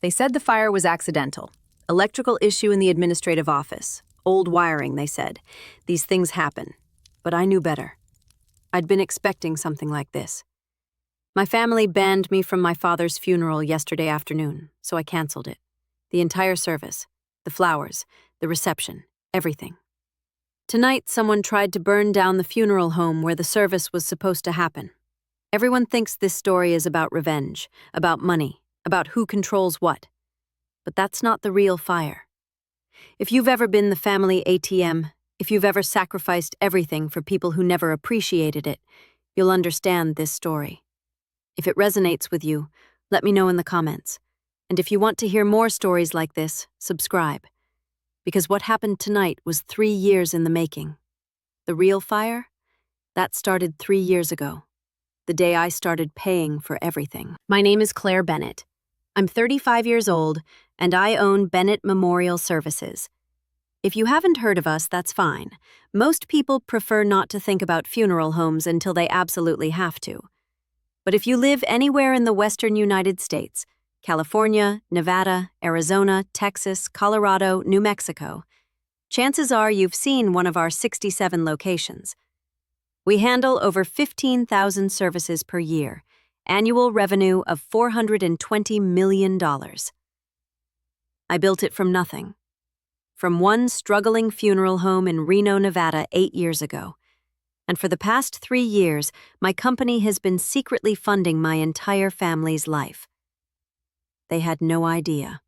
They said the fire was accidental. Electrical issue in the administrative office. Old wiring, they said. These things happen. But I knew better. I'd been expecting something like this. My family banned me from my father's funeral yesterday afternoon, so I canceled it. The entire service, the flowers, the reception, everything. Tonight, someone tried to burn down the funeral home where the service was supposed to happen. Everyone thinks this story is about revenge, about money, about who controls what. But that's not the real fire. If you've ever been the family ATM, if you've ever sacrificed everything for people who never appreciated it, you'll understand this story. If it resonates with you, let me know in the comments. And if you want to hear more stories like this, subscribe. Because what happened tonight was 3 years in the making. The real fire? That started 3 years ago, the day I started paying for everything. My name is Claire Bennett. I'm 35 years old, and I own Bennett Memorial Services. If you haven't heard of us, that's fine. Most people prefer not to think about funeral homes until they absolutely have to. But if you live anywhere in the western United States, California, Nevada, Arizona, Texas, Colorado, New Mexico, chances are you've seen one of our 67 locations. We handle over 15,000 services per year, annual revenue of $420 million. I built it from nothing. From one struggling funeral home in Reno, Nevada 8 years ago. And for the past 3 years, my company has been secretly funding my entire family's life. They had no idea.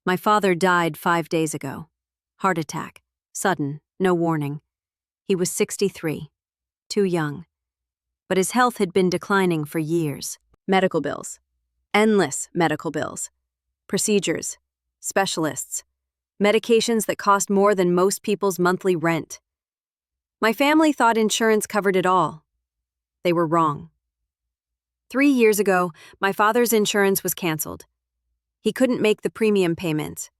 My father died 5 days ago. Heart attack. Sudden, no warning. He was 63. Too young. But his health had been declining for years. Medical bills. Endless medical bills. Procedures. Specialists. Medications that cost more than most people's monthly rent. My family thought insurance covered it all. They were wrong. 3 years ago, my father's insurance was canceled. He couldn't make the premium payments.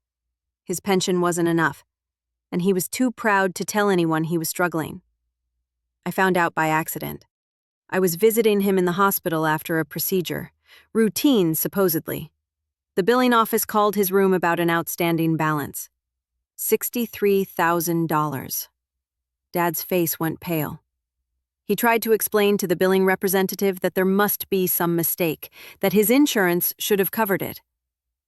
His pension wasn't enough, and he was too proud to tell anyone he was struggling. I found out by accident. I was visiting him in the hospital after a procedure. Routine, supposedly. The billing office called his room about an outstanding balance. $63,000. Dad's face went pale. He tried to explain to the billing representative that there must be some mistake, that his insurance should have covered it.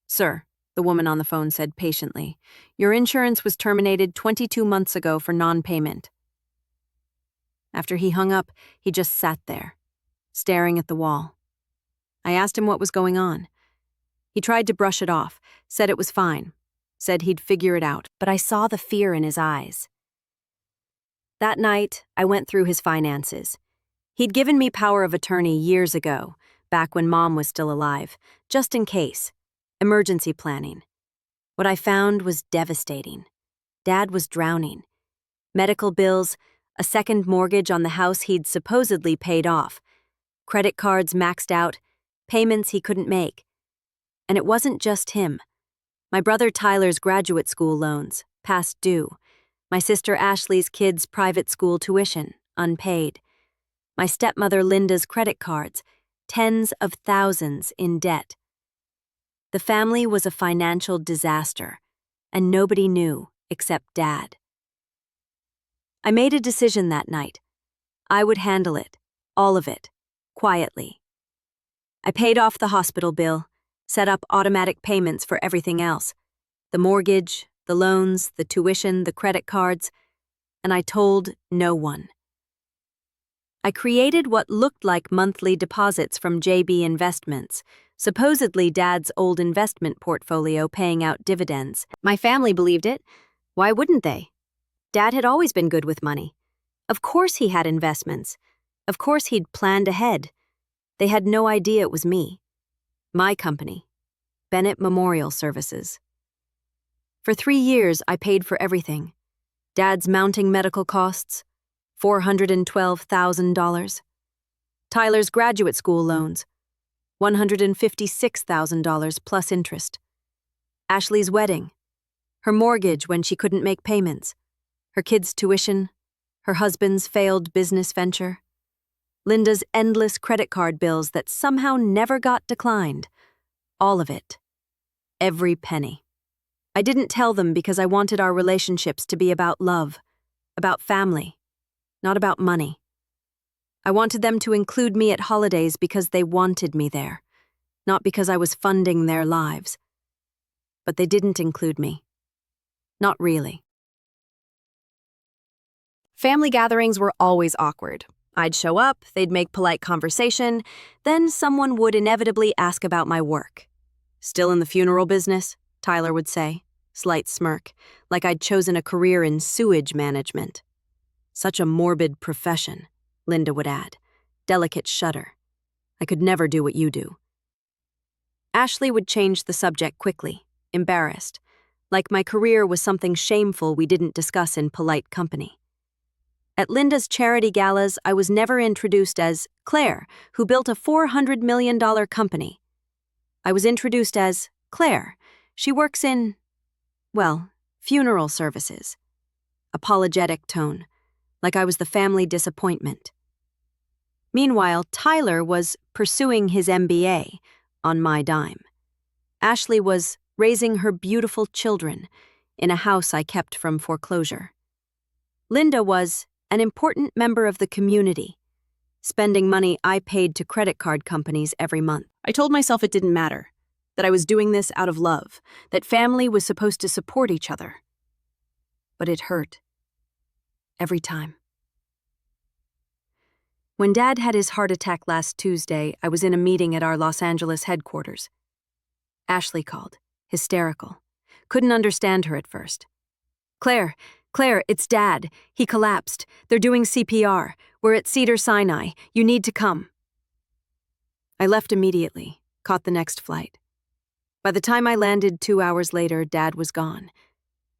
"Sir," the woman on the phone said patiently, "your insurance was terminated 22 months ago for non-payment." After he hung up, he just sat there, staring at the wall. I asked him what was going on. He tried to brush it off, said it was fine, said he'd figure it out, but I saw the fear in his eyes. That night, I went through his finances. He'd given me power of attorney years ago, back when Mom was still alive, just in case. Emergency planning. What I found was devastating. Dad was drowning. Medical bills, a second mortgage on the house he'd supposedly paid off, credit cards maxed out, payments he couldn't make. And it wasn't just him. My brother Tyler's graduate school loans, past due. My sister Ashley's kids' private school tuition, unpaid. My stepmother Linda's credit cards, tens of thousands in debt. The family was a financial disaster, and nobody knew except Dad. I made a decision that night. I would handle it, all of it, quietly. I paid off the hospital bill, set up automatic payments for everything else, the mortgage, the loans, the tuition, the credit cards, and I told no one. I created what looked like monthly deposits from JB Investments, supposedly Dad's old investment portfolio paying out dividends. My family believed it. Why wouldn't they? Dad had always been good with money. Of course he had investments. Of course he'd planned ahead. They had no idea it was me. My company, Bennett Memorial Services. For 3 years, I paid for everything. Dad's mounting medical costs, $412,000. Tyler's graduate school loans, $156,000 plus interest. Ashley's wedding, her mortgage when she couldn't make payments, her kids' tuition, her husband's failed business venture. Linda's endless credit card bills that somehow never got declined. All of it. Every penny. I didn't tell them because I wanted our relationships to be about love, about family, not about money. I wanted them to include me at holidays because they wanted me there, not because I was funding their lives. But they didn't include me. Not really. Family gatherings were always awkward. I'd show up, they'd make polite conversation, then someone would inevitably ask about my work. "Still in the funeral business?" Tyler would say, slight smirk, like I'd chosen a career in sewage management. "Such a morbid profession," Linda would add, delicate shudder. "I could never do what you do." Ashley would change the subject quickly, embarrassed, like my career was something shameful we didn't discuss in polite company. At Linda's charity galas, I was never introduced as Claire, who built a $400 million company. I was introduced as Claire. She works in, well, funeral services. Apologetic tone, like I was the family disappointment. Meanwhile, Tyler was pursuing his MBA on my dime. Ashley was raising her beautiful children in a house I kept from foreclosure. Linda was an important member of the community, spending money I paid to credit card companies every month. I told myself it didn't matter, that I was doing this out of love, that family was supposed to support each other. But it hurt. Every time. When Dad had his heart attack last Tuesday, I was in a meeting at our Los Angeles headquarters. Ashley called, hysterical. Couldn't understand her at first. Claire, it's Dad. He collapsed. They're doing CPR. We're at Cedars-Sinai. You need to come." I left immediately, caught the next flight. By the time I landed 2 hours later, Dad was gone.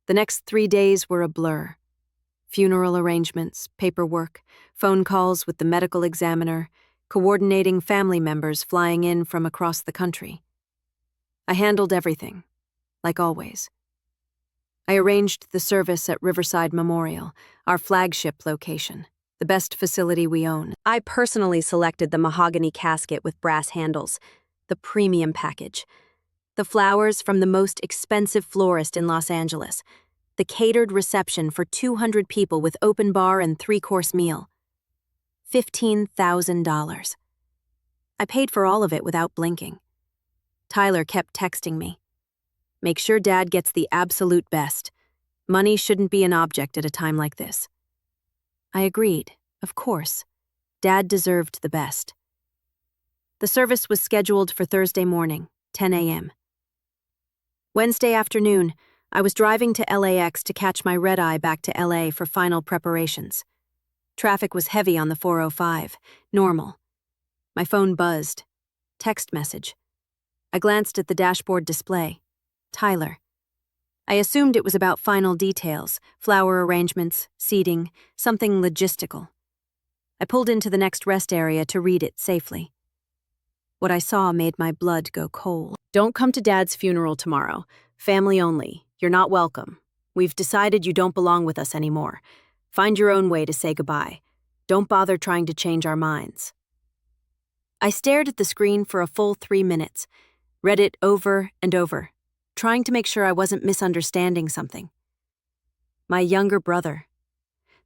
The next 3 days were a blur. Funeral arrangements, paperwork, phone calls with the medical examiner, coordinating family members flying in from across the country. I handled everything, like always. I arranged the service at Riverside Memorial, our flagship location, the best facility we own. I personally selected the mahogany casket with brass handles, the premium package, the flowers from the most expensive florist in Los Angeles, the catered reception for 200 people with open bar and 3-course meal. $15,000. I paid for all of it without blinking. Tyler kept texting me. "Make sure Dad gets the absolute best. Money shouldn't be an object at a time like this." I agreed, of course. Dad deserved the best. The service was scheduled for Thursday morning, 10 a.m. Wednesday afternoon, I was driving to LAX to catch my red-eye back to LA for final preparations. Traffic was heavy on the 405, normal. My phone buzzed. Text message. I glanced at the dashboard display. Tyler. I assumed it was about final details, flower arrangements, seating, something logistical. I pulled into the next rest area to read it safely. What I saw made my blood go cold. "Don't come to Dad's funeral tomorrow. Family only. You're not welcome. We've decided you don't belong with us anymore. Find your own way to say goodbye. Don't bother trying to change our minds." I stared at the screen for a full 3 minutes, read it over and over, trying to make sure I wasn't misunderstanding something. My younger brother,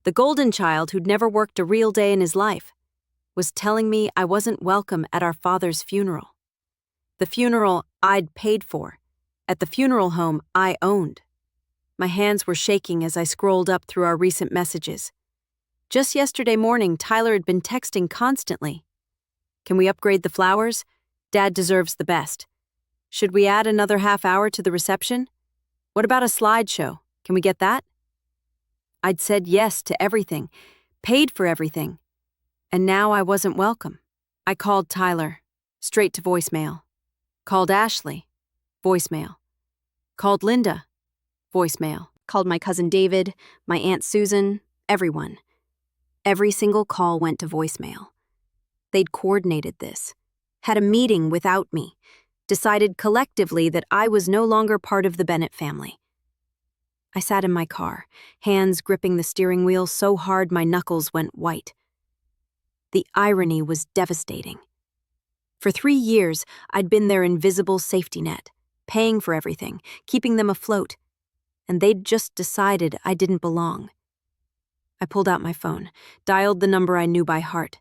the golden child who'd never worked a real day in his life, was telling me I wasn't welcome at our father's funeral. The funeral I'd paid for, at the funeral home I owned. My hands were shaking as I scrolled up through our recent messages. Just yesterday morning, Tyler had been texting constantly. "Can we upgrade the flowers? Dad deserves the best. Should we add another half hour to the reception? What about a slideshow? Can we get that?" I'd said yes to everything, paid for everything, and now I wasn't welcome. I called Tyler, straight to voicemail. Called Ashley, voicemail. Called Linda, voicemail. Called my cousin David, my Aunt Susan, everyone. Every single call went to voicemail. They'd coordinated this, had a meeting without me, decided collectively that I was no longer part of the Bennett family. I sat in my car, hands gripping the steering wheel so hard my knuckles went white. The irony was devastating. For 3 years, I'd been their invisible safety net, paying for everything, keeping them afloat, and they'd just decided I didn't belong. I pulled out my phone, dialed the number I knew by heart,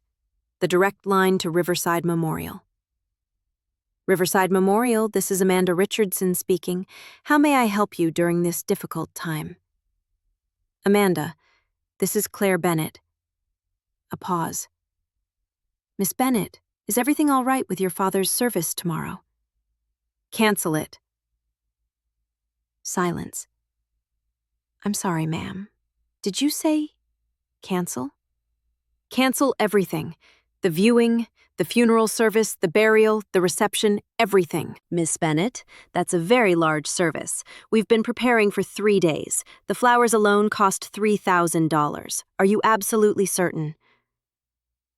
the direct line to Riverside Memorial. Riverside Memorial, this is Amanda Richardson speaking. How may I help you during this difficult time? Amanda, this is Claire Bennett. A pause. Miss Bennett, is everything all right with your father's service tomorrow? Cancel it. Silence. I'm sorry, ma'am. Did you say cancel? Cancel everything. The viewing, the funeral service, the burial, the reception, everything. Miss Bennett, that's a very large service. We've been preparing for 3 days. The flowers alone cost $3,000. Are you absolutely certain?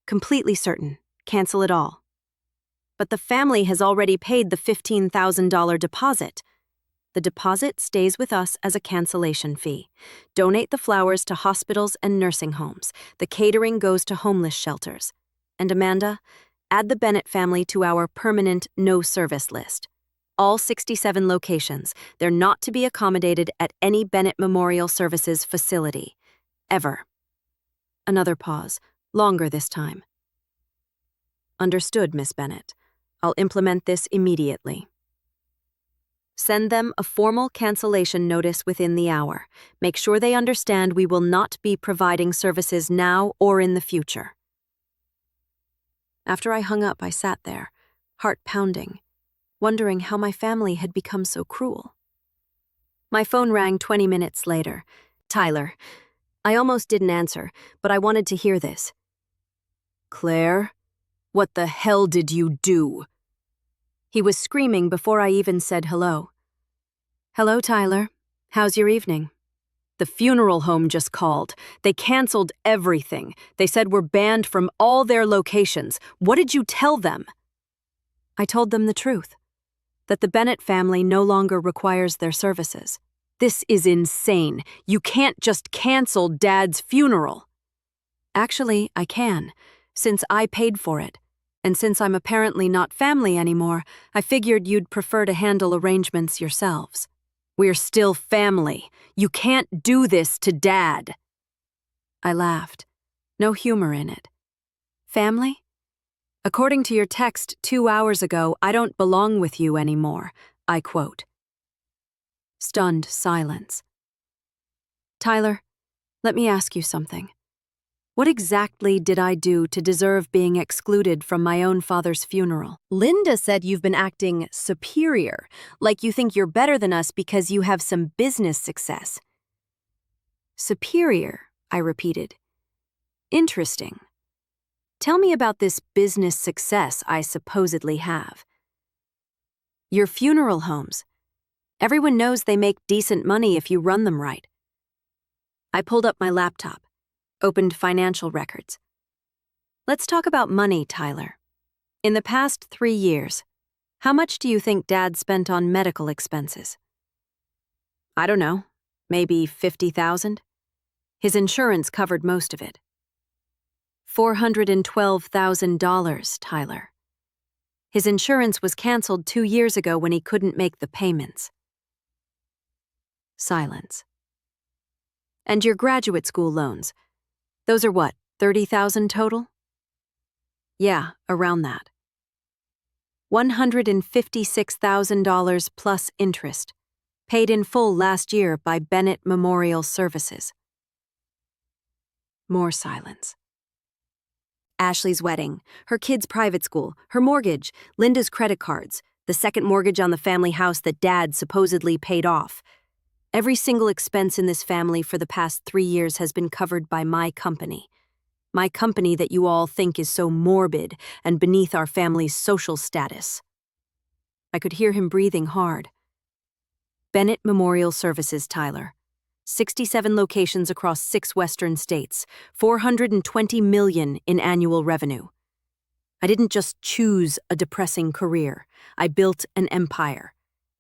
Completely certain. Cancel it all. But the family has already paid the $15,000 deposit. The deposit stays with us as a cancellation fee. Donate the flowers to hospitals and nursing homes. The catering goes to homeless shelters. And Amanda, add the Bennett family to our permanent no-service list. All 67 locations, they're not to be accommodated at any Bennett Memorial Services facility. Ever. Another pause, longer this time. Understood, Miss Bennett. I'll implement this immediately. Send them a formal cancellation notice within the hour. Make sure they understand we will not be providing services now or in the future. After I hung up, I sat there, heart pounding, wondering how my family had become so cruel. My phone rang 20 minutes later. Tyler. I almost didn't answer, but I wanted to hear this. Claire, what the hell did you do? He was screaming before I even said hello. Hello, Tyler. How's your evening? The funeral home just called. They canceled everything. They said we're banned from all their locations. What did you tell them? I told them the truth, that the Bennett family no longer requires their services. This is insane. You can't just cancel Dad's funeral. Actually, I can, since I paid for it. And since I'm apparently not family anymore, I figured you'd prefer to handle arrangements yourselves. We're still family. You can't do this to Dad. I laughed. No humor in it. Family? According to your text 2 hours ago, I don't belong with you anymore, I quote. Stunned silence. Tyler, let me ask you something. What exactly did I do to deserve being excluded from my own father's funeral? Linda said you've been acting superior, like you think you're better than us because you have some business success. Superior, I repeated. Interesting. Tell me about this business success I supposedly have. Your funeral homes. Everyone knows they make decent money if you run them right. I pulled up my laptop. Opened financial records. Let's talk about money, Tyler. In the past 3 years, how much do you think Dad spent on medical expenses? I don't know, maybe $50,000? His insurance covered most of it. $412,000, Tyler. His insurance was canceled 2 years ago when he couldn't make the payments. Silence. And your graduate school loans? Those are what, $30,000 total? Yeah, around that. $156,000 plus interest, paid in full last year by Bennett Memorial Services. More silence. Ashley's wedding, her kids' private school, her mortgage, Linda's credit cards, the second mortgage on the family house that Dad supposedly paid off. Every single expense in this family for the past 3 years has been covered by my company. My company that you all think is so morbid and beneath our family's social status. I could hear him breathing hard. Bennett Memorial Services, Tyler. 67 locations across 6 western states, $420 million in annual revenue. I didn't just choose a depressing career. I built an empire.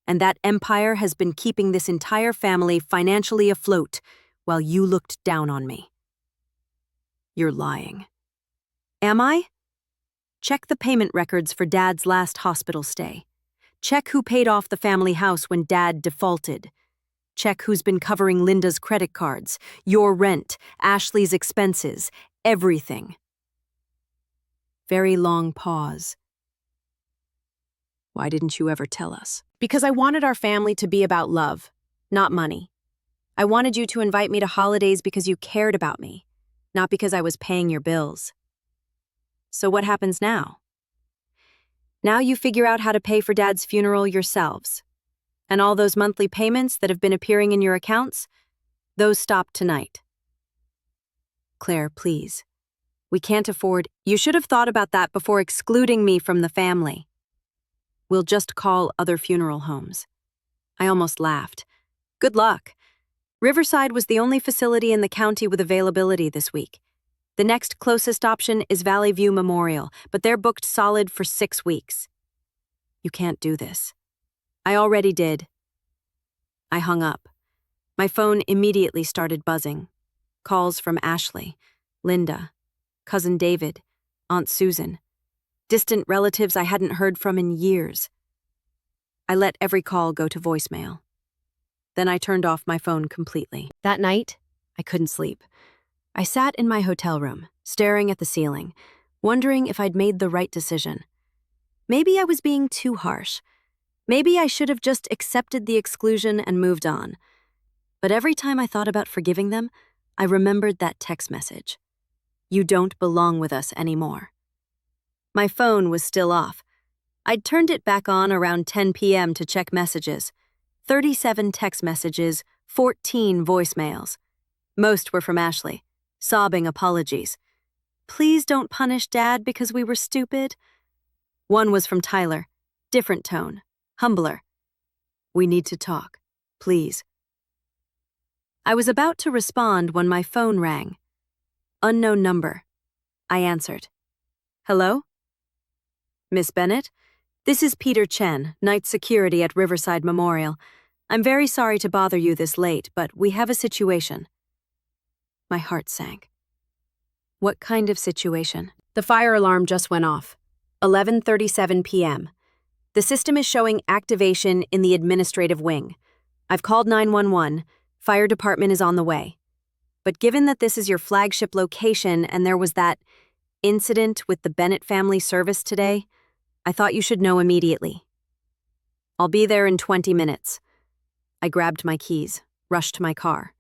And that empire has been keeping this entire family financially afloat while you looked down on me. You're lying. Am I? Check the payment records for Dad's last hospital stay. Check who paid off the family house when Dad defaulted. Check who's been covering Linda's credit cards, your rent, Ashley's expenses, everything. Very long pause. Why didn't you ever tell us? Because I wanted our family to be about love, not money. I wanted you to invite me to holidays because you cared about me, not because I was paying your bills. So what happens now? Now you figure out how to pay for Dad's funeral yourselves. And all those monthly payments that have been appearing in your accounts, those stop tonight. Claire, please. We can't afford. You should have thought about that before excluding me from the family. We'll just call other funeral homes. I almost laughed. Good luck. Riverside was the only facility in the county with availability this week. The next closest option is Valley View Memorial, but they're booked solid for 6 weeks. You can't do this. I already did. I hung up. My phone immediately started buzzing. Calls from Ashley, Linda, Cousin David, Aunt Susan. Distant relatives I hadn't heard from in years. I let every call go to voicemail. Then I turned off my phone completely. That night, I couldn't sleep. I sat in my hotel room, staring at the ceiling, wondering if I'd made the right decision. Maybe I was being too harsh. Maybe I should have just accepted the exclusion and moved on. But every time I thought about forgiving them, I remembered that text message. You don't belong with us anymore. My phone was still off. I'd turned it back on around 10 p.m. to check messages. 37 text messages, 14 voicemails. Most were from Ashley, sobbing apologies. Please don't punish Dad because we were stupid. One was from Tyler, different tone, humbler. We need to talk, please. I was about to respond when my phone rang. Unknown number. I answered. Hello? Miss Bennett? This is Peter Chen, night security at Riverside Memorial. I'm very sorry to bother you this late, but we have a situation. My heart sank. What kind of situation? The fire alarm just went off. 11:37 p.m. The system is showing activation in the administrative wing. I've called 911. Fire department is on the way. But given that this is your flagship location and there was that incident with the Bennett family service today, I thought you should know immediately. I'll be there in 20 minutes. I grabbed my keys, rushed to my car.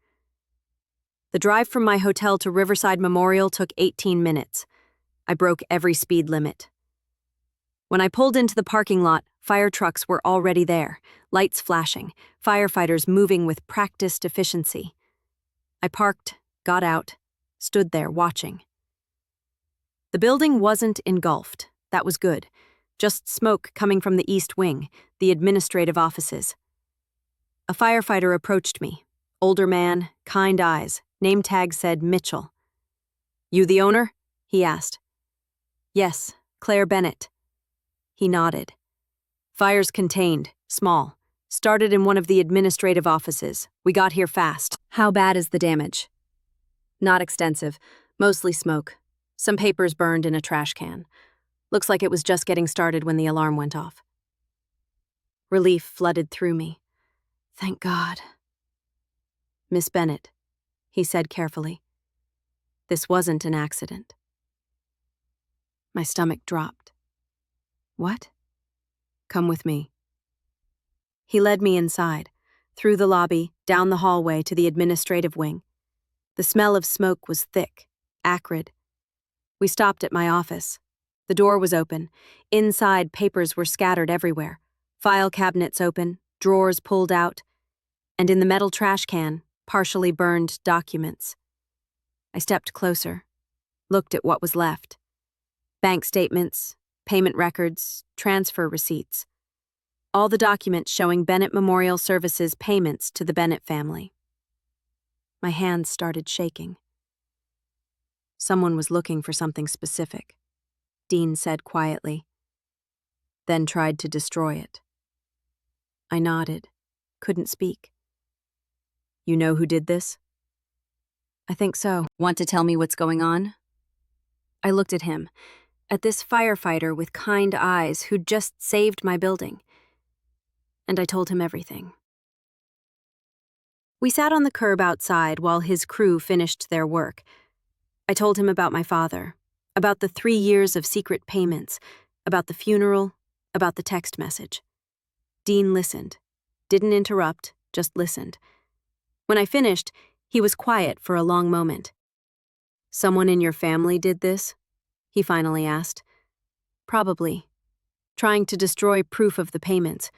The drive from my hotel to Riverside Memorial took 18 minutes. I broke every speed limit. When I pulled into the parking lot, fire trucks were already there, lights flashing, firefighters moving with practiced efficiency. I parked, got out, stood there watching. The building wasn't engulfed. That was good. Just smoke coming from the east wing, the administrative offices. A firefighter approached me. Older man, kind eyes, name tag said Mitchell. You the owner? He asked. Yes, Claire Bennett. He nodded. Fire's contained, small. Started in one of the administrative offices. We got here fast. How bad is the damage? Not extensive, mostly smoke. Some papers burned in a trash can. Looks like it was just getting started when the alarm went off. Relief flooded through me. Thank God. Miss Bennett, he said carefully. This wasn't an accident. My stomach dropped. What? Come with me. He led me inside, through the lobby, down the hallway to the administrative wing. The smell of smoke was thick, acrid. We stopped at my office. The door was open. Inside, papers were scattered everywhere. File cabinets open, drawers pulled out, and in the metal trash can, partially burned documents. I stepped closer, looked at what was left. Bank statements, payment records, transfer receipts. All the documents showing Bennett Memorial Services payments to the Bennett family. My hands started shaking. Someone was looking for something specific, Dean said quietly, then tried to destroy it. I nodded, couldn't speak. You know who did this? I think so. Want to tell me what's going on? I looked at him. at this firefighter with kind eyes who'd just saved my building. And I told him everything. We sat on the curb outside while his crew finished their work. I told him about my father, about the 3 years of secret payments, about the funeral, about the text message. Dean listened, didn't interrupt, just listened. When I finished, he was quiet for a long moment. "Someone in your family did this?" he finally asked. "Probably. Trying to destroy proof of the payments.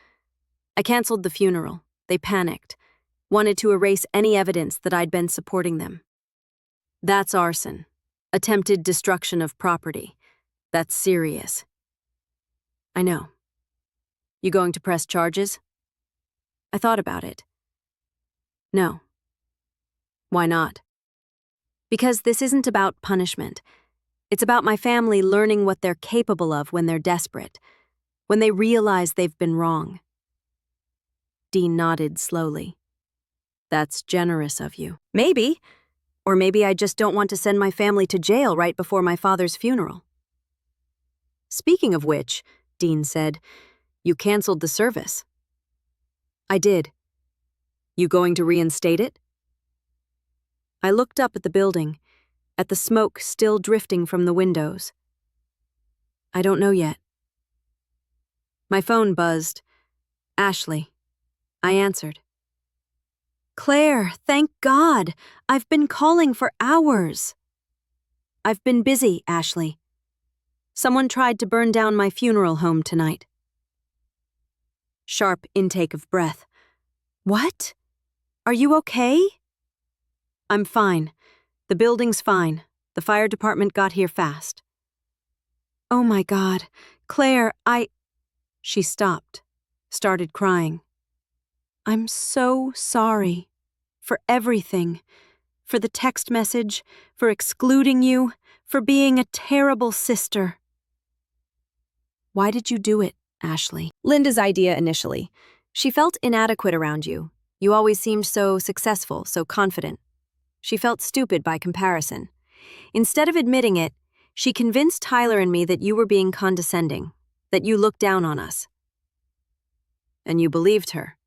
I canceled the funeral. They panicked. Wanted to erase any evidence that I'd been supporting them. That's arson. Attempted destruction of property. That's serious." "I know. You going to press charges?" I thought about it. "No." "Why not?" "Because this isn't about punishment. It's about my family learning what they're capable of when they're desperate, when they realize they've been wrong." Dean nodded slowly. "That's generous of you." "Maybe. Or maybe I just don't want to send my family to jail right before my father's funeral." "Speaking of which," Dean said, "you canceled the service." "I did." "You going to reinstate it?" I looked up at the building, at the smoke still drifting from the windows. "I don't know yet." My phone buzzed. "Ashley." I answered. "Claire, thank God! I've been calling for hours." "I've been busy, Ashley. Someone tried to burn down my funeral home tonight." Sharp intake of breath. "What? Are you okay?" "I'm fine. The building's fine. The fire department got here fast." "Oh my God. Claire, She stopped, started crying. "I'm so sorry. For everything. For the text message, for excluding you, for being a terrible sister." "Why did you do it, Ashley?" "Linda's idea initially. She felt inadequate around you. You always seemed so successful, so confident. She felt stupid by comparison. Instead of admitting it, she convinced Tyler and me that you were being condescending, that you looked down on us." "And you believed her?"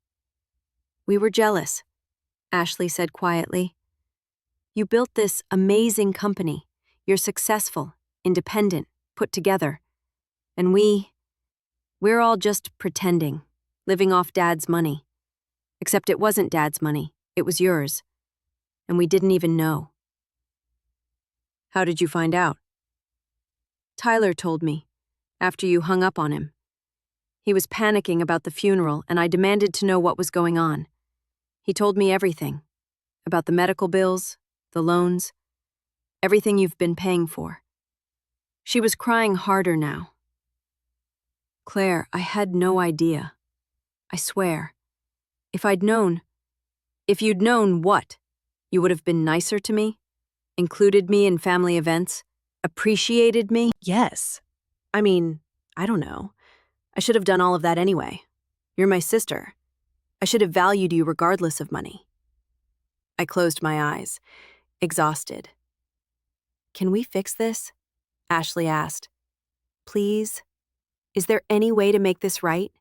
"We were jealous," Ashley said quietly. "You built this amazing company. You're successful, independent, put together. And we're all just pretending, living off Dad's money. Except it wasn't Dad's money, it was yours. And we didn't even know." "How did you find out?" "Tyler told me, after you hung up on him. He was panicking about the funeral, and I demanded to know what was going on. He told me everything. About the medical bills, the loans, everything you've been paying for." She was crying harder now. "Claire, I had no idea. I swear. If I'd known..." "If you'd known what? You would have been nicer to me? Included me in family events? Appreciated me?" "Yes. I mean, I don't know. I should have done all of that anyway. You're my sister. I should have valued you regardless of money." I closed my eyes, exhausted. "Can we fix this?" Ashley asked. "Please? Is there any way to make this right?"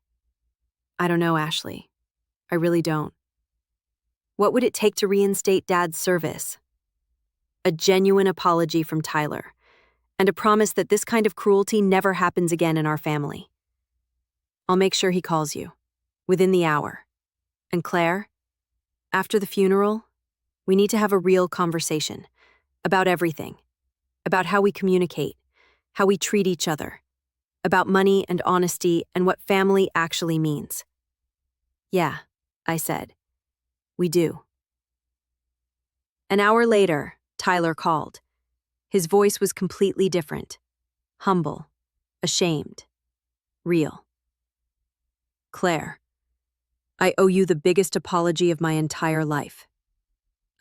"I don't know, Ashley. I really don't." "What would it take to reinstate Dad's service?" "A genuine apology from Tyler, and a promise that this kind of cruelty never happens again in our family. I'll make sure he calls you, within the hour. And Claire, after the funeral, we need to have a real conversation about everything, about how we communicate, how we treat each other, about money and honesty and what family actually means." "Yeah," I said. "We do." An hour later, Tyler called. His voice was completely different. Humble, ashamed, real. "Claire, I owe you the biggest apology of my entire life."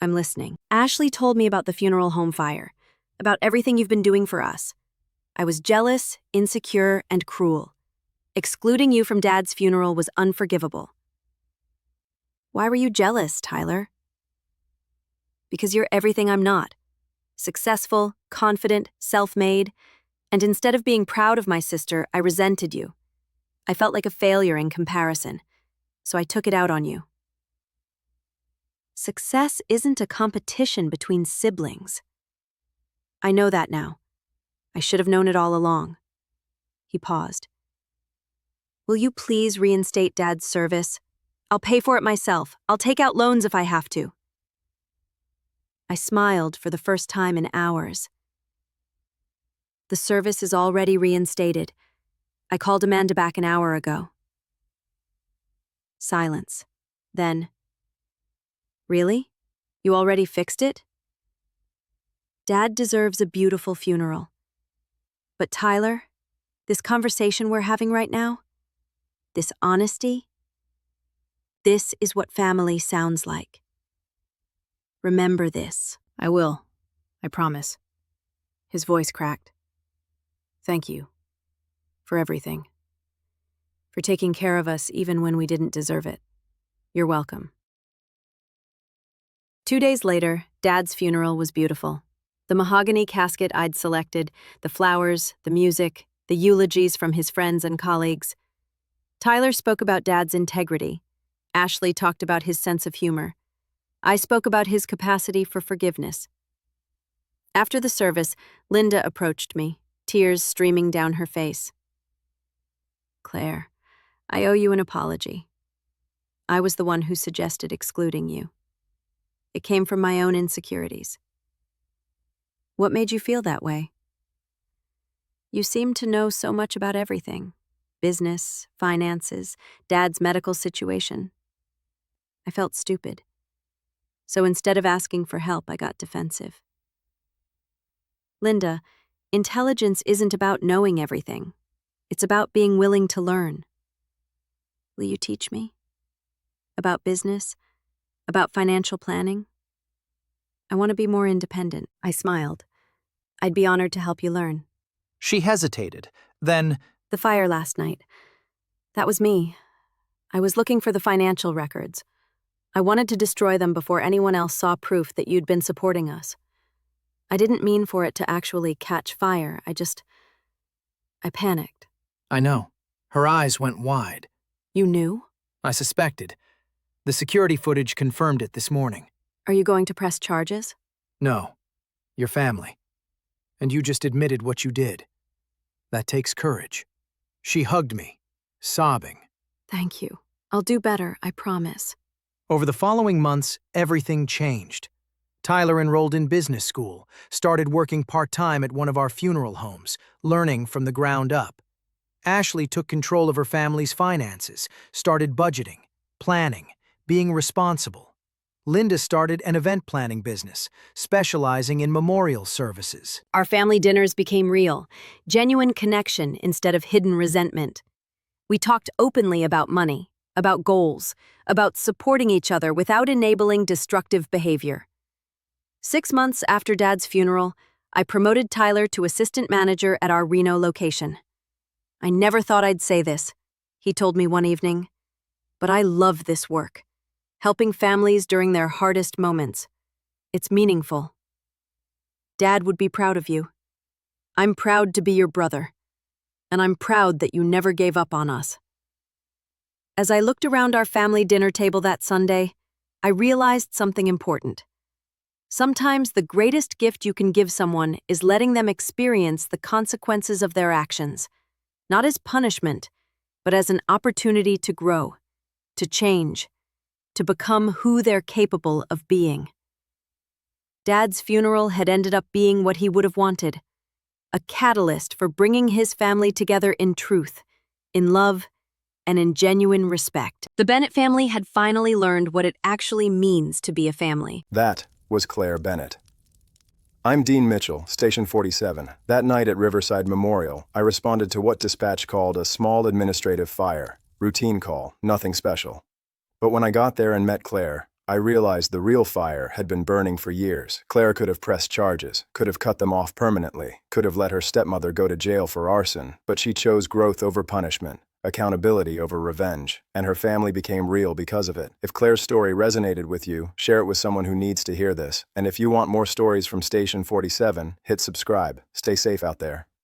"I'm listening." "Ashley told me about the funeral home fire, about everything you've been doing for us. I was jealous, insecure, and cruel. Excluding you from Dad's funeral was unforgivable." "Why were you jealous, Tyler?" "Because you're everything I'm not. Successful, confident, self-made, And instead of being proud of my sister, I resented you. I felt like a failure in comparison, so I took it out on you. Success isn't a competition between siblings. I know that now. I should have known it all along. He paused. Will you please reinstate Dad's service? I'll pay for it myself. I'll take out loans if I have to. I smiled for the first time in hours. The service is already reinstated. I called Amanda back an hour ago. Silence. Then, really? You already fixed it? Dad deserves a beautiful funeral. But Tyler, this conversation we're having right now, this honesty, this is what family sounds like. Remember this. I will. I promise. His voice cracked. Thank you. For everything. For taking care of us even when we didn't deserve it. You're welcome. 2 days later, Dad's funeral was beautiful. The mahogany casket I'd selected, the flowers, the music, the eulogies from his friends and colleagues. Tyler spoke about Dad's integrity. Ashley talked about his sense of humor. I spoke about his capacity for forgiveness. After the service, Linda approached me, tears streaming down her face. Claire, I owe you an apology. I was the one who suggested excluding you. It came from my own insecurities. What made you feel that way? You seem to know so much about everything. Business, finances, Dad's medical situation. I felt stupid. So instead of asking for help, I got defensive. Linda, intelligence isn't about knowing everything. It's about being willing to learn. Will you teach me? About business? About financial planning? I want to be more independent. I smiled. I'd be honored to help you learn. She hesitated. Then, The fire last night. That was me. I was looking for the financial records. I wanted to destroy them before anyone else saw proof that you'd been supporting us. I didn't mean for it to actually catch fire. I panicked. I know. Her eyes went wide. You knew? I suspected. The security footage confirmed it this morning. Are you going to press charges? No. Your family. And you just admitted what you did. That takes courage. She hugged me, sobbing. Thank you. I'll do better, I promise. Over the following months, everything changed. Tyler enrolled in business school, started working part-time at one of our funeral homes, learning from the ground up. Ashley took control of her family's finances, started budgeting, planning, being responsible. Linda started an event planning business, specializing in memorial services. Our family dinners became real, genuine connection instead of hidden resentment. We talked openly about money, about goals, about supporting each other without enabling destructive behavior. 6 months after Dad's funeral, I promoted Tyler to assistant manager at our Reno location. I never thought I'd say this, he told me one evening, but I love this work. Helping families during their hardest moments. It's meaningful. Dad would be proud of you. I'm proud to be your brother. And I'm proud that you never gave up on us. As I looked around our family dinner table that Sunday, I realized something important. Sometimes the greatest gift you can give someone is letting them experience the consequences of their actions, not as punishment, but as an opportunity to grow, to change, to become who they're capable of being. Dad's funeral had ended up being what he would have wanted, a catalyst for bringing his family together in truth, in love, and in genuine respect. The Bennett family had finally learned what it actually means to be a family. That was Claire Bennett. I'm Dean Mitchell, Station 47. That night at Riverside Memorial, I responded to what dispatch called a small administrative fire. Routine call, nothing special. But when I got there and met Claire, I realized the real fire had been burning for years. Claire could have pressed charges, could have cut them off permanently, could have let her stepmother go to jail for arson, but she chose growth over punishment, accountability over revenge, and her family became real because of it. If Claire's story resonated with you, share it with someone who needs to hear this. And if you want more stories from Station 47, hit subscribe. Stay safe out there.